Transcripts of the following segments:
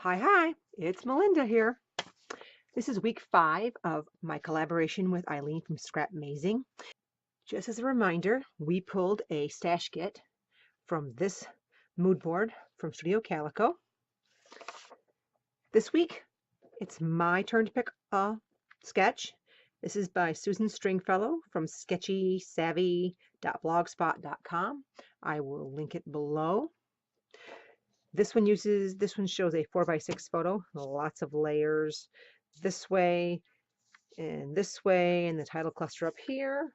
Hi, it's Melinda here. This is week 5 of my collaboration with Eileen from Scrapmazing. Just as a reminder, we pulled a stash kit from this mood board from Studio Calico. This week, it's my turn to pick a sketch. This is by Susan Stringfellow from sketchysavvy.blogspot.com. I will link it below. This one shows a 4x6 photo, lots of layers this way, and the title cluster up here.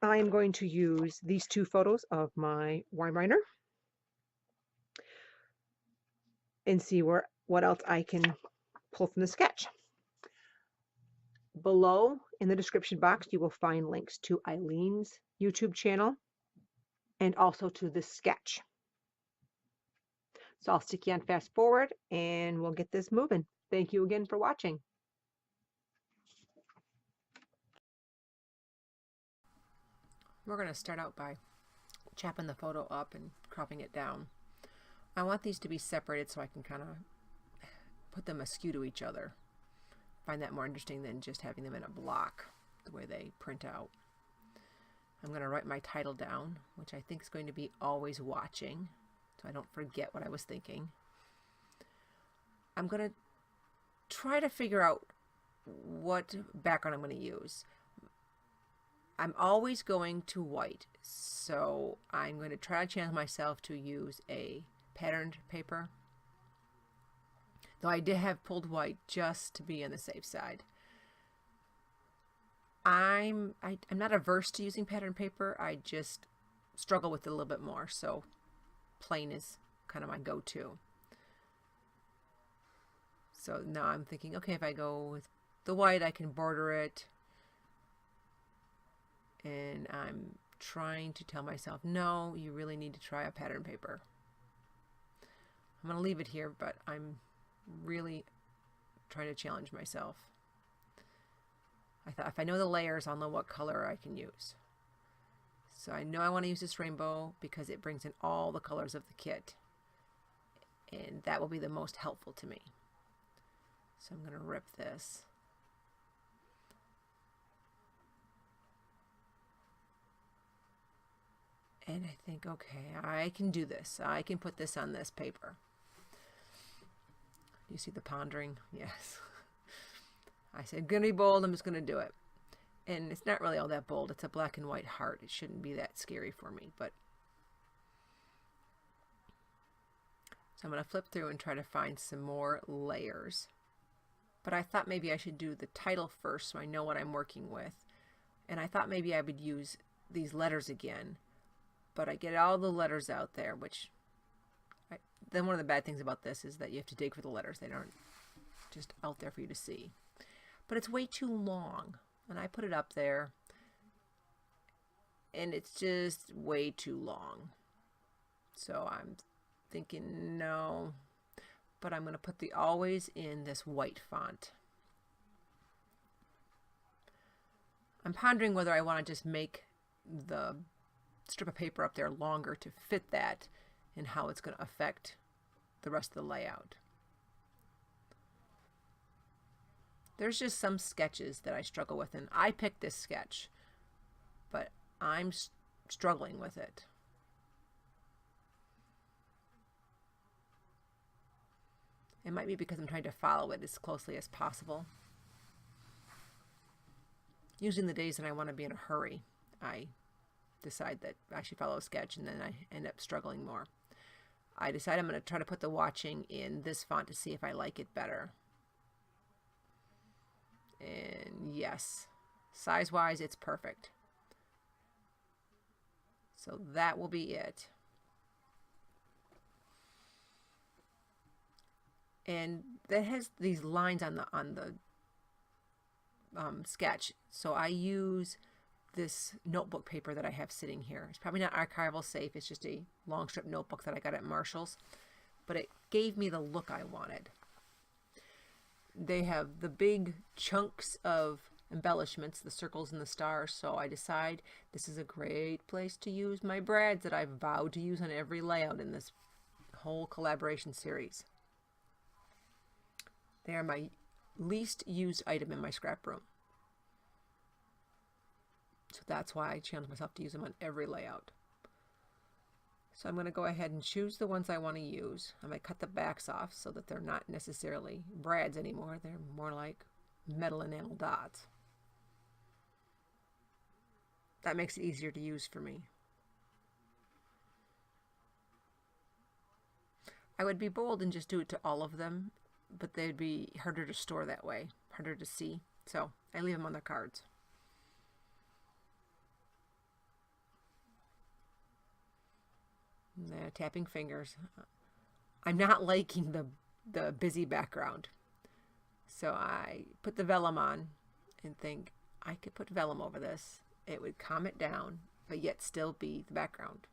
I am going to use these two photos of my Weimaraner and see what else I can pull from the sketch. Below in the description box, you will find links to Eileen's YouTube channel and also to this sketch. So I'll stick you on fast forward and we'll get this moving. Thank you again for watching. We're going to start out by chopping the photo up and cropping it down. I want these to be separated so I can kind of put them askew to each other. Find that more interesting than just having them in a block, the way they print out. I'm going to write my title down, which I think is going to be always watching, so I don't forget what I was thinking. I'm going to try to figure out what background I'm going to use. I'm always going to white, so I'm going to try to challenge myself to use a patterned paper. Though I did have pulled white just to be on the safe side. I'm not averse to using patterned paper. I just struggle with it a little bit more, so plain is kind of my go-to. So now I'm thinking, okay, if I go with the white, I can border it. And I'm trying to tell myself, no, you really need to try a pattern paper. I'm going to leave it here, but I'm really trying to challenge myself. I thought if I know the layers, I'll know what color I can use. So I know I want to use this rainbow because it brings in all the colors of the kit. And that will be the most helpful to me. So I'm going to rip this. And I think, okay, I can do this. I can put this on this paper. You see the pondering? Yes. I said, going to be bold. I'm just going to do it. And it's not really all that bold. It's a black and white heart. It shouldn't be that scary for me. But so I'm going to flip through and try to find some more layers. But I thought maybe I should do the title first so I know what I'm working with. And I thought maybe I would use these letters again. But I get all the letters out there, which then one of the bad things about this is that you have to dig for the letters. They aren't just out there for you to see. But it's way too long. And I put it up there. And it's just way too long. So I'm thinking, no. But I'm going to put the always in this white font. I'm pondering whether I want to just make the strip of paper up there longer to fit that and how it's going to affect the rest of the layout. There's just some sketches that I struggle with, and I picked this sketch, but I'm struggling with it. It might be because I'm trying to follow it as closely as possible. Usually in the days that I want to be in a hurry, I decide that I should follow a sketch, and then I end up struggling more. I decide I'm going to try to put the watching in this font to see if I like it better. And yes, size-wise, it's perfect. So that will be it. And that has these lines on the sketch. So I use this notebook paper that I have sitting here. It's probably not archival safe. It's just a long strip notebook that I got at Marshall's. But it gave me the look I wanted. They have the big chunks of embellishments, the circles and the stars, so I decide this is a great place to use my brads that I've vowed to use on every layout in this whole collaboration series. They are my least used item in my scrap room. So that's why I challenge myself to use them on every layout. So I'm going to go ahead and choose the ones I want to use. I'm going to cut the backs off so that they're not necessarily brads anymore. They're more like metal enamel dots. That makes it easier to use for me. I would be bold and just do it to all of them, but they'd be harder to store that way, harder to see. So I leave them on the cards. Tapping fingers. I'm not liking the busy background. So I put the vellum on and think I could put vellum over this. It would calm it down, but yet still be the background.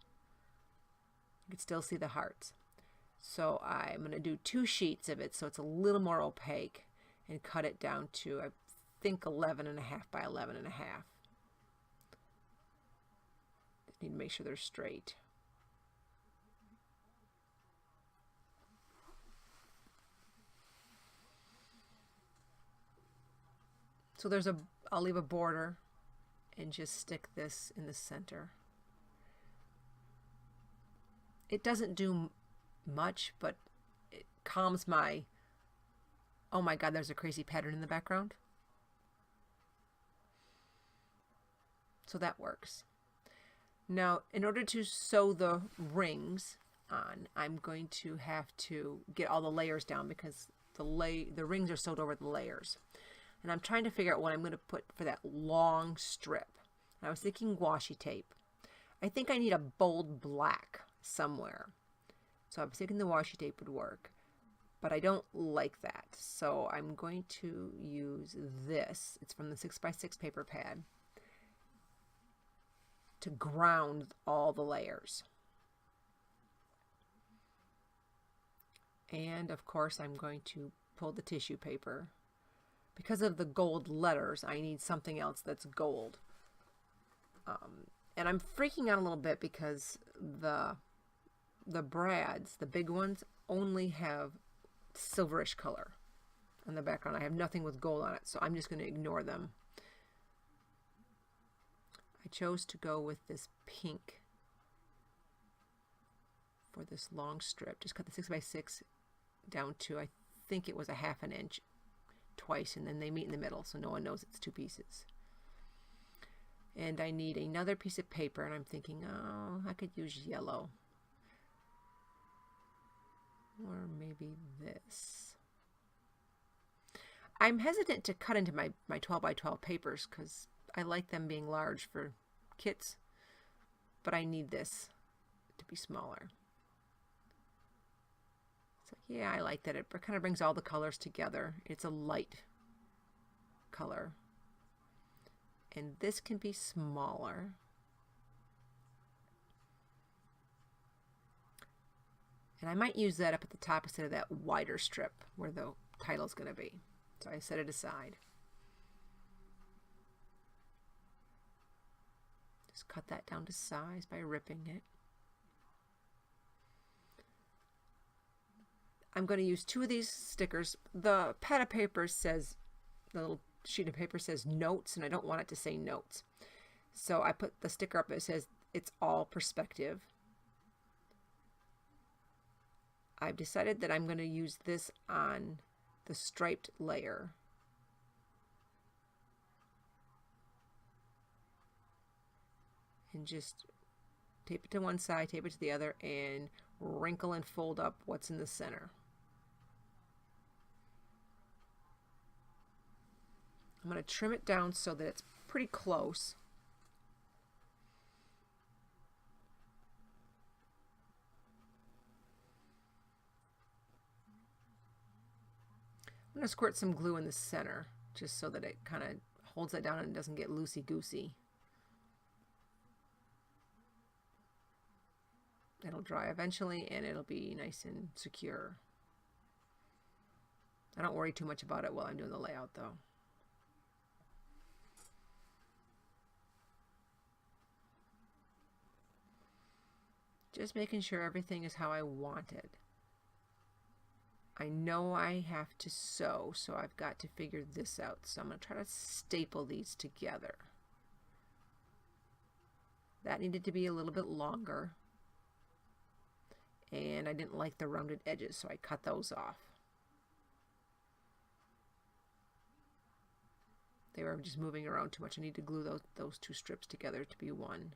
You could still see the hearts. So I'm going to do 2 sheets of it so it's a little more opaque and cut it down to, I think, 11.5 by 11.5. Just need to make sure they're straight. So I'll leave a border and just stick this in the center. It doesn't do much, but it calms my, oh my God, there's a crazy pattern in the background. So that works. Now, in order to sew the rings on, I'm going to have to get all the layers down because the rings are sewed over the layers. And I'm trying to figure out what I'm going to put for that long strip. And I was thinking washi tape. I think I need a bold black somewhere. So I was thinking the washi tape would work. But I don't like that. So I'm going to use this. It's from the 6x6 paper pad. To ground all the layers. And of course I'm going to pull the tissue paper. Because of the gold letters, I need something else that's gold. And I'm freaking out a little bit because the brads, the big ones, only have silverish color on the background. I have nothing with gold on it, so I'm just going to ignore them. I chose to go with this pink for this long strip. Just cut the 6x6 down to, I think it was 1/2 inch. Twice, and then they meet in the middle so no one knows it's 2 pieces. And I need another piece of paper, and I'm thinking, oh, I could use yellow or maybe this. I'm hesitant to cut into my 12 by 12 papers because I like them being large for kits, but I need this to be smaller. So yeah, I like that. It kind of brings all the colors together. It's a light color. And this can be smaller. And I might use that up at the top instead of that wider strip where the title's going to be. So I set it aside. Just cut that down to size by ripping it. I'm going to use 2 of these stickers. The pad of paper says, the little sheet of paper says notes, and I don't want it to say notes. So I put the sticker up that says it's all perspective. I've decided that I'm going to use this on the striped layer. And just tape it to one side, tape it to the other, and wrinkle and fold up what's in the center. I'm going to trim it down so that it's pretty close. I'm going to squirt some glue in the center just so that it kind of holds it down and doesn't get loosey-goosey. It'll dry eventually and it'll be nice and secure. I don't worry too much about it while I'm doing the layout though. Just making sure everything is how I want it. I know I have to sew, so I've got to figure this out. So I'm going to try to staple these together. That needed to be a little bit longer. And I didn't like the rounded edges, so I cut those off. They were just moving around too much. I need to glue those two strips together to be one.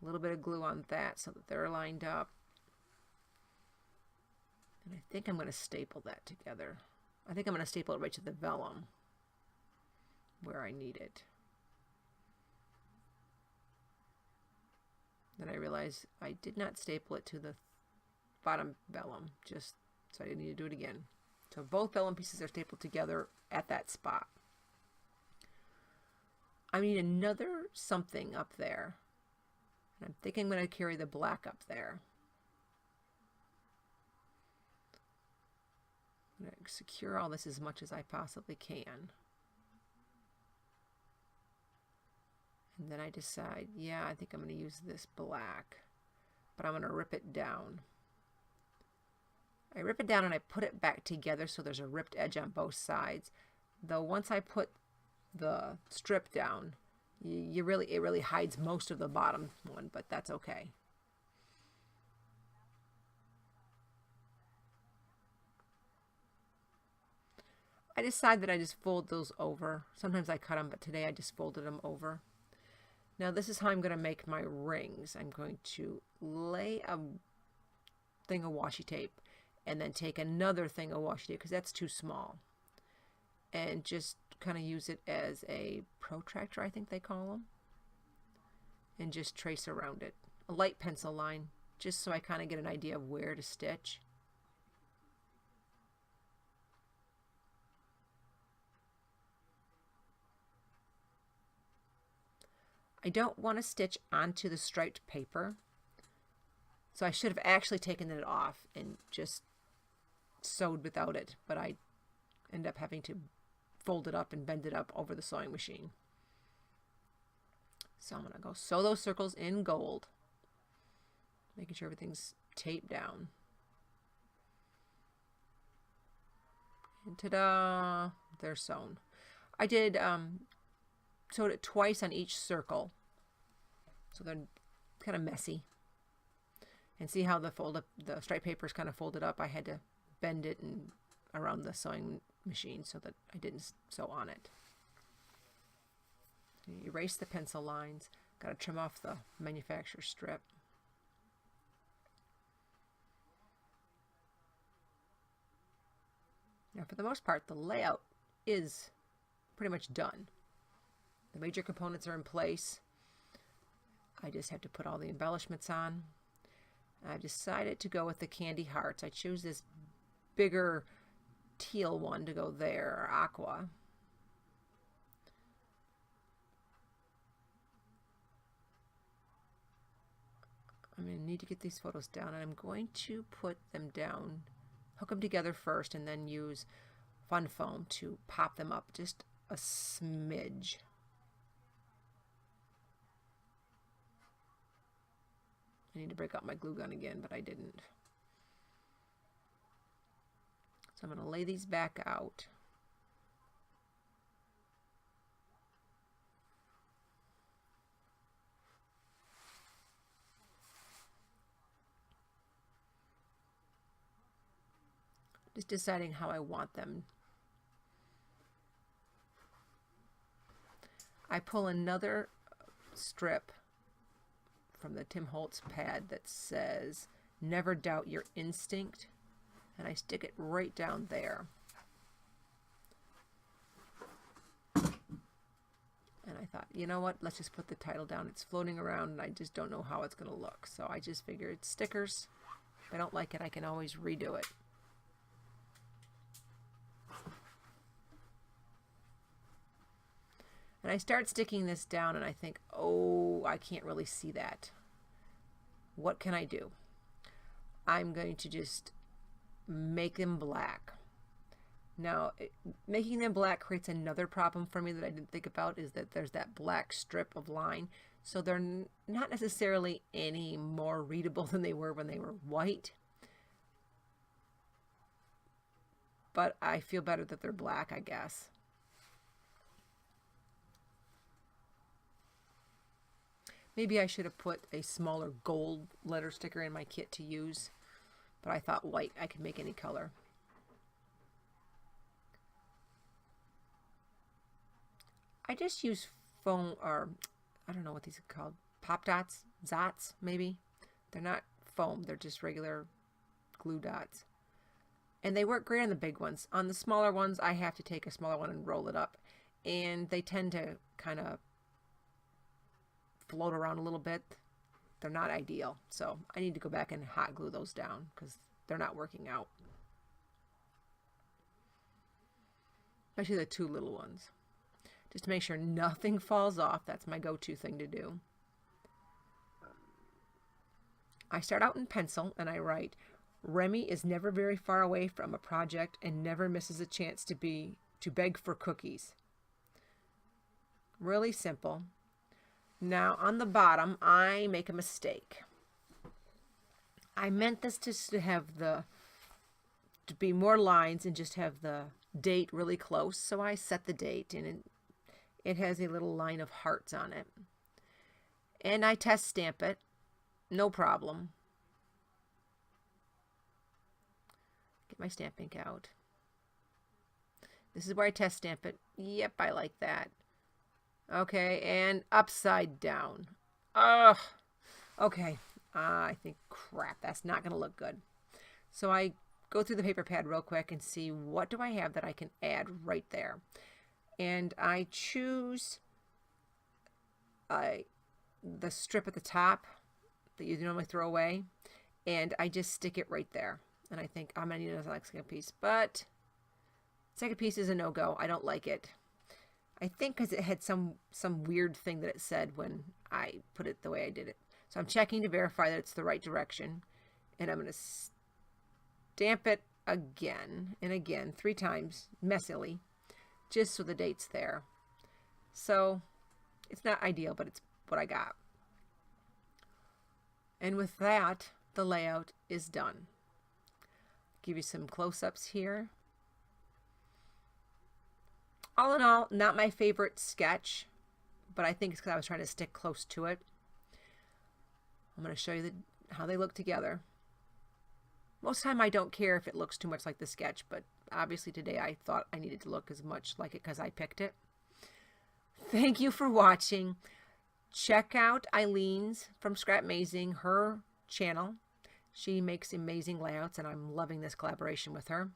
A little bit of glue on that so that they're lined up. And I think I'm going to staple that together. I think I'm going to staple it right to the vellum where I need it. Then I realized I did not staple it to the bottom vellum, just so I didn't need to do it again. So both vellum pieces are stapled together at that spot. I need another something up there. And I'm thinking I'm going to carry the black up there. I'm going to secure all this as much as I possibly can. And then I decide, yeah, I think I'm going to use this black, but I'm going to rip it down. I rip it down and I put it back together so there's a ripped edge on both sides. Though once I put the strip down, it really hides most of the bottom one, but that's okay. I decide that I just fold those over. Sometimes I cut them, but today I just folded them over. Now this is how I'm going to make my rings. I'm going to lay a thing of washi tape and then take another thing of washi tape because that's too small, and just kind of use it as a protractor, I think they call them, and just trace around it. A light pencil line, just so I kind of get an idea of where to stitch. I don't want to stitch onto the striped paper, so I should have actually taken it off and just sewed without it, but I end up having to fold it up and bend it up over the sewing machine. So I'm going to go sew those circles in gold, making sure everything's taped down. And ta-da! They're sewn. I did sewed it twice on each circle, so they're kind of messy. And see how the striped paper is kind of folded up? I had to bend it and around the sewing machine so that I didn't sew on it. Erase the pencil lines. Got to trim off the manufacturer strip. Now, for the most part, the layout is pretty much done. The major components are in place. I just have to put all the embellishments on. I've decided to go with the candy hearts. I choose this bigger teal one to go there, or aqua. I'm going to need to get these photos down, and I'm going to put them down, hook them together first, and then use fun foam to pop them up just a smidge. I need to break out my glue gun again, but I didn't. So I'm going to lay these back out. Just deciding how I want them. I pull another strip from the Tim Holtz pad that says, "Never doubt your instinct," and I stick it right down there. And I thought, you know what, let's just put the title down. It's floating around and I just don't know how it's going to look. So I just figured stickers. If I don't like it, I can always redo it. And I start sticking this down and I think, oh, I can't really see that. What can I do? I'm going to just make them black. Now, making them black creates another problem for me that I didn't think about, is that there's that black strip of line. so they're not necessarily any more readable than they were when they were white. But I feel better that they're black, I guess. Maybe I should have put a smaller gold letter sticker in my kit to use, but I thought white, I could make any color. I just use foam, or I don't know what these are called, pop dots, zots maybe. They're not foam, they're just regular glue dots. And they work great on the big ones. On the smaller ones, I have to take a smaller one and roll it up. And they tend to kind of float around a little bit. They're not ideal. So I need to go back and hot glue those down because they're not working out. Especially the two little ones. Just to make sure nothing falls off. That's my go-to thing to do. I start out in pencil and I write, Remy is never very far away from a project and never misses a chance to beg for cookies. Really simple. Now on the bottom, I make a mistake. I meant this to be more lines and just have the date really close. So I set the date and it has a little line of hearts on it. And I test stamp it. No problem. Get my stamp ink out. This is where I test stamp it. Yep, I like that. Okay, and upside down. Ugh. Okay, I think, crap, that's not going to look good. So I go through the paper pad real quick and see what do I have that I can add right there. And I choose the strip at the top that you normally throw away, and I just stick it right there. And I think I'm going to need a second piece, but second piece is a no-go. I don't like it. I think because it had some weird thing that it said when I put it the way I did it. So I'm checking to verify that it's the right direction. And I'm going to stamp it again and again, 3 times, messily, just so the date's there. So it's not ideal, but it's what I got. And with that, the layout is done. Give you some close-ups here. All in all, not my favorite sketch, but I think it's because I was trying to stick close to it. I'm going to show you how they look together. Most of the time I don't care if it looks too much like the sketch, but obviously today I thought I needed to look as much like it because I picked it. Thank you for watching. Check out Eileen's from Scrapmazing, her channel. She makes amazing layouts and I'm loving this collaboration with her.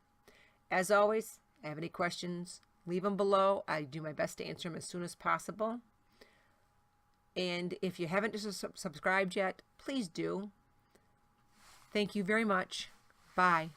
As always, if you have any questions, leave them below. I do my best to answer them as soon as possible. And if you haven't subscribed yet, please do. Thank you very much. Bye.